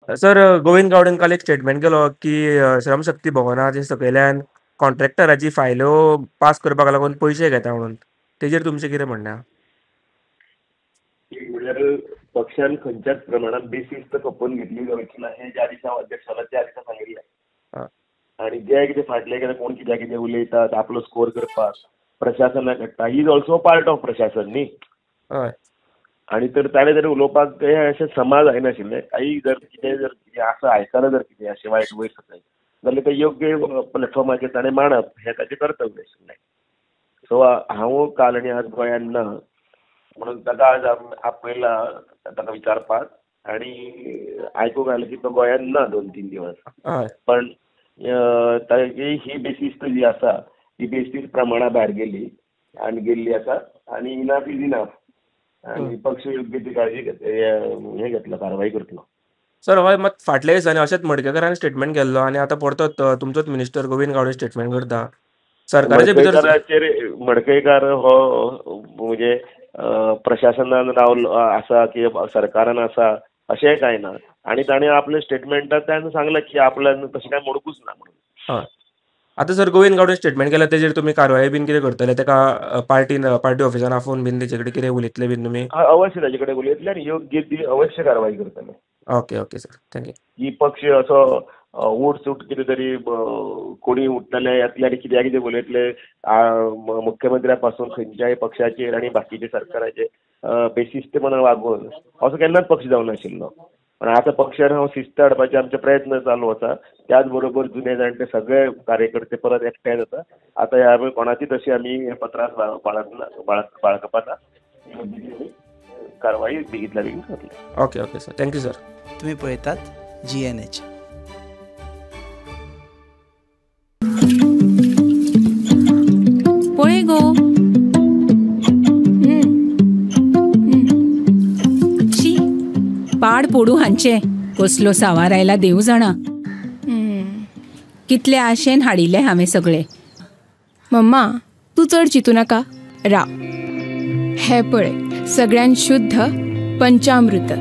Sir Govind गावडेन काल एक statement केलो की श्रमशक्ती भवनाचे सकयल्यान कॉन्ट्रॅक्टराची फायल्यो पास करपाक लागून पयशे घेता म्हणून तेजेर तुमचें कितें म्हणणें आहा? एक म्हणल्यार पक्षान खंयच्याच प्रमाणात बेसिस्त खपोवन घेतली जावची ना हे ज्या दिसा अध्यक्षाला त्या दिसा सांगिल्लें. हय आनी जे कितें फाटले कितें कोण कित्याक कितें उलयतात आपलो स्कोर करपाक प्रशासनाक हाडटा he is also part of प्रशासन न्ही. हय आनी तर ताणें जर उलोवपाक हे अशें समाज जायनाशिल्लें काही जर कितें आसा आयकलां जर कितें अशें वायट वयर सकयल जाल्यार तें योग्य प्लॅटफॉर्माचेर ताणें मांडप हें ताचें कर्तव्य आशिल्लें. सो हांव काल आनी आज गोंयांत ना म्हणून ताका आज आपयला ताका विचारपाक आनी आयकूंक आयलें की तो गोंयांत ना 2-3 दिवस. हय पण ताची ही बेसिस्त जी आसा ही बेसिस्त प्रमाणा भायर गेल्ली आसा आनी इनफ इज इनफ आनी पक्ष योग्य ती काळजी हे घेतलो कारवाई करतलो. सर हय मात फाटल्या दिसांनी अशेंच मडकयकारान स्टेटमेंट केल्लो आनी आतां परतोच तुमचोच मिनिस्टर गोविंद गावडे स्टेटमेंट करता सरकाराचे भितर. मडकयकार हो म्हणजे प्रशासनान रावलो आसा की सरकारान आसा अशेंय कांय ना आनी ताणें आपल्या स्टेटमेंटात ताणें सांगलां की आपल्यान तशें कांय मोडकूच ना म्हणून. हय आतां सर गोविंद गावडे स्टेटमेंट केला तेजेर तुमी कारवाय बीन कितें करतले तेका पार्टी ऑफिसान आफोवन बीन तेचे कडेन कितें उलयतले बीन तुमी? अवश्य ताचे कडेन उलयतले आनी योग्य ती अवश्य कारवाई करतले. Okay okay sir thank you. ही पक्ष असो उठ सूट कितें तरी कोणी उठतले येतले आनी कित्याक कितें उलयतले मुख्यमंत्र्या पासून खंयच्याय पक्षाचेर आनी बाकीच्या सरकाराचेर बेशिस्तपणान वागून असो केन्नाच पक्ष जावं नाशिल्लो. पण आतां पक्षान हांव शिस्त हाडपाचे आमचे प्रयत्न चालू आसा. त्याच बरोबर जुने जाणटे सगळे कार्यकर्ते परत एकठांय जाता. आतां ह्या कोणाचीच अशी आमी हे पत्रास बाळगपाना कारवाई बेगींतल्या बेगीन जातली. Okay okay sir thank you sir. तुम्ही पळयतात GNH. पळय गो शी पाड पडू हांचे कसलो सावार आयला देव जाणा. कितले आशेन हाडिल्ले हांवें सगळे. मम्मा तूं चड चिंतू नाका राव. हे पळय सगळ्यान शुद्ध पंचामृत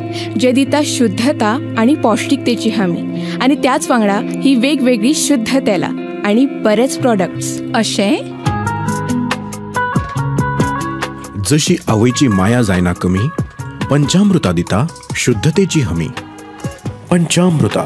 जे दिता शुद्धता आणि पौष्टिकतेची हमी आणि त्याच वांगडा ही वेगवेगळी शुद्ध तेला आणि बरेच प्रोडक्ट्स अशें जशी आवयची माया जायना कमी पंचामृता दिता शुद्धतेची हमी. पंचामृता